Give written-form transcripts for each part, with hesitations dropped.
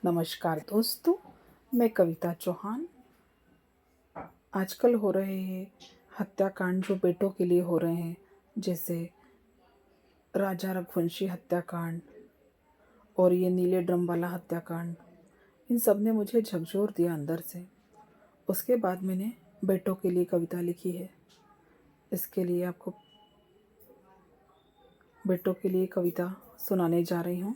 नमस्कार दोस्तों, मैं कविता चौहान। आजकल हो रहे हैं हत्याकांड जो बेटों के लिए हो रहे हैं, जैसे राजा रघुवंशी हत्याकांड और ये नीले ड्रम वाला हत्याकांड। इन सब ने मुझे झकझोर दिया अंदर से। उसके बाद मैंने बेटों के लिए कविता लिखी है। इसके लिए आपको बेटों के लिए कविता सुनाने जा रही हूँ।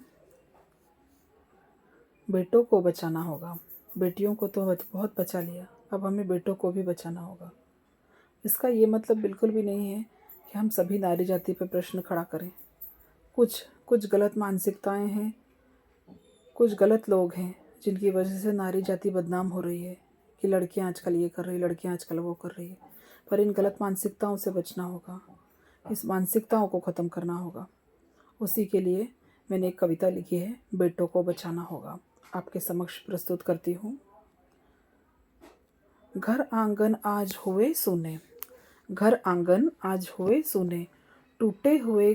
बेटों को बचाना होगा। बेटियों को तो बहुत बचा लिया, अब हमें बेटों को भी बचाना होगा। इसका ये मतलब बिल्कुल भी नहीं है कि हम सभी नारी जाति पर प्रश्न खड़ा करें। कुछ गलत मानसिकताएं हैं, कुछ गलत लोग हैं जिनकी वजह से नारी जाति बदनाम हो रही है कि लड़कियां आजकल ये कर रही, लड़कियां आजकल वो कर रही है। पर इन गलत मानसिकताओं से बचना होगा, इस मानसिकताओं को ख़त्म करना होगा। उसी के लिए मैंने एक कविता लिखी है, बेटों को बचाना होगा। आपके समक्ष प्रस्तुत करती हूँ। घर आंगन आज हुए सूने, घर आंगन आज हुए सूने, टूटे हुए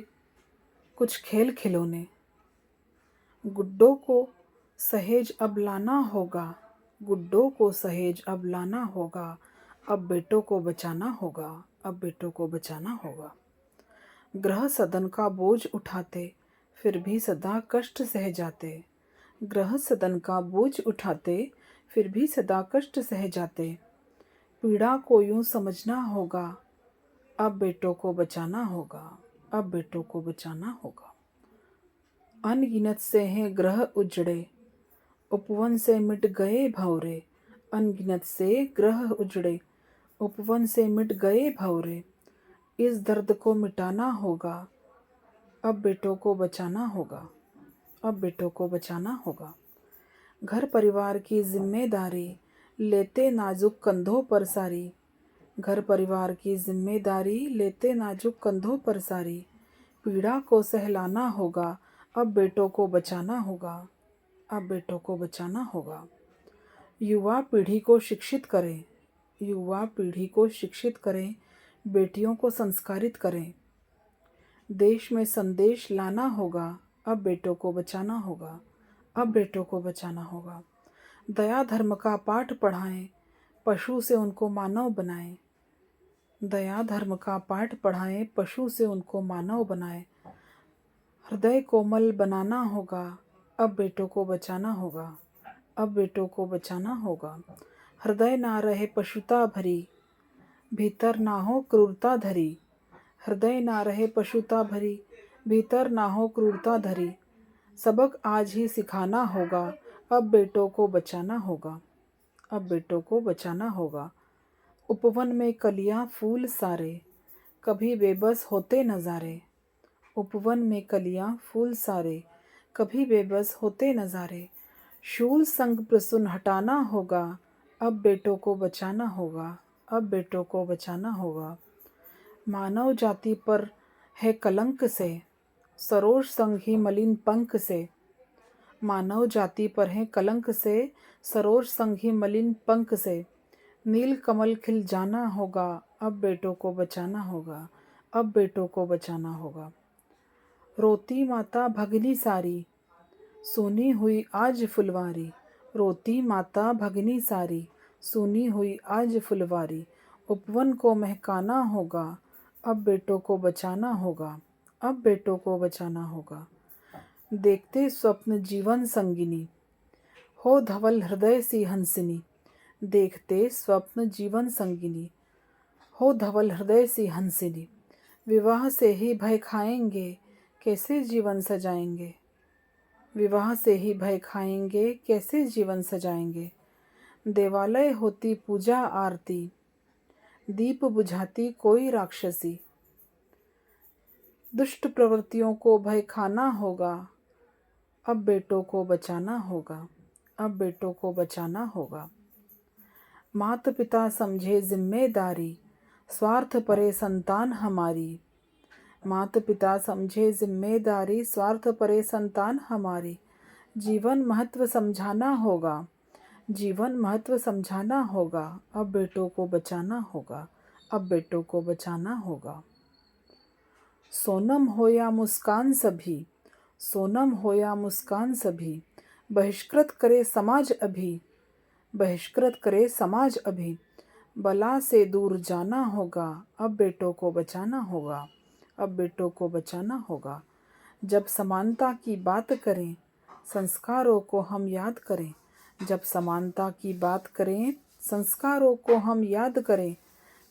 कुछ खेल खिलौने। गुड्डों को सहेज अब लाना होगा, गुड्डों को सहेज अब लाना होगा। अब बेटों को बचाना होगा, अब बेटों को बचाना होगा। गृह सदन का बोझ उठाते फिर भी सदा कष्ट सह जाते, गृह सदन का बोझ उठाते फिर भी सदा कष्ट सह जाते। पीड़ा को यूं समझना होगा, अब बेटों को बचाना होगा, अब बेटों को बचाना होगा। अनगिनत से हैं ग्रह उजड़े, उपवन से मिट गए भंवरे। अनगिनत से ग्रह उजड़े, उपवन से मिट गए भंवरे। इस दर्द को मिटाना होगा, अब बेटों को बचाना होगा, अब बेटों को बचाना होगा। घर परिवार की जिम्मेदारी लेते नाजुक कंधों पर सारी, घर परिवार की जिम्मेदारी लेते नाजुक कंधों पर सारी। पीड़ा को सहलाना होगा, अब बेटों को बचाना होगा, अब बेटों को बचाना होगा। युवा पीढ़ी को शिक्षित करें, युवा पीढ़ी को शिक्षित करें, बेटियों को संस्कारित करें। देश में संदेश लाना होगा, अब बेटों को बचाना होगा, अब बेटों को बचाना होगा। दया धर्म का पाठ पढ़ाएं, पशु से उनको मानव बनाएं। दया धर्म का पाठ पढ़ाएं, पशु से उनको मानव बनाएं। हृदय कोमल बनाना होगा, अब बेटों को बचाना होगा, अब बेटों को बचाना होगा। हृदय ना रहे पशुता भरी, भीतर ना हो क्रूरता धरी। हृदय ना रहे पशुता भरी, भीतर ना हो क्रूरता धरी। सबक आज ही सिखाना होगा, अब बेटों को बचाना होगा, अब बेटों को बचाना होगा। उपवन में कलियां फूल सारे, कभी बेबस होते नज़ारे। उपवन में कलियां फूल सारे, कभी बेबस होते नज़ारे। शूल संग प्रसून हटाना होगा, अब बेटों को बचाना होगा, अब बेटों को बचाना होगा। मानव जाति पर है कलंक से, सरोज संग ही मलिन पंख से। मानव जाति पर है कलंक से, सरोज संग ही मलिन पंख से। नील कमल खिल जाना होगा, अब बेटों को बचाना होगा, अब बेटों को बचाना होगा। रोती माता भगनी सारी, सुनी हुई आज फुलवारी। रोती माता भगनी सारी, सुनी हुई आज फुलवारी। उपवन को महकाना होगा, अब बेटों को बचाना होगा, अब बेटों को बचाना होगा। देखते स्वप्न जीवन संगिनी, हो धवल हृदय सी हंसिनी। देखते स्वप्न जीवन संगिनी, हो धवल हृदय सी हंसिनी। विवाह से ही भय खाएंगे, कैसे जीवन सजाएंगे। विवाह से ही भय खाएंगे, कैसे जीवन सजाएंगे। देवालय होती पूजा आरती, दीप बुझाती कोई राक्षसी। दुष्ट प्रवृत्तियों को भय खाना होगा, अब बेटों को बचाना होगा, अब बेटों को बचाना होगा। माता पिता समझे जिम्मेदारी, स्वार्थ परे संतान हमारी। माता पिता समझे जिम्मेदारी, स्वार्थ परे संतान हमारी। जीवन महत्व समझाना होगा, जीवन महत्व समझाना होगा। अब बेटों को बचाना होगा, अब बेटों को बचाना होगा। सोनम हो या मुस्कान सभी, सोनम हो या मुस्कान सभी। बहिष्कृत करे समाज अभी, बहिष्कृत करे समाज अभी। बला से दूर जाना होगा, अब बेटों को बचाना होगा, अब बेटों को बचाना होगा। जब समानता की बात करें, संस्कारों को हम याद करें। जब समानता की बात करें, संस्कारों को हम याद करें।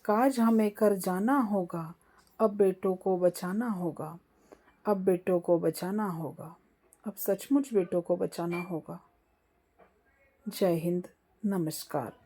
काज हमें कर जाना होगा, अब बेटों को बचाना होगा, अब बेटों को बचाना होगा। अब सचमुच बेटों को बचाना होगा। जय हिंद, नमस्कार।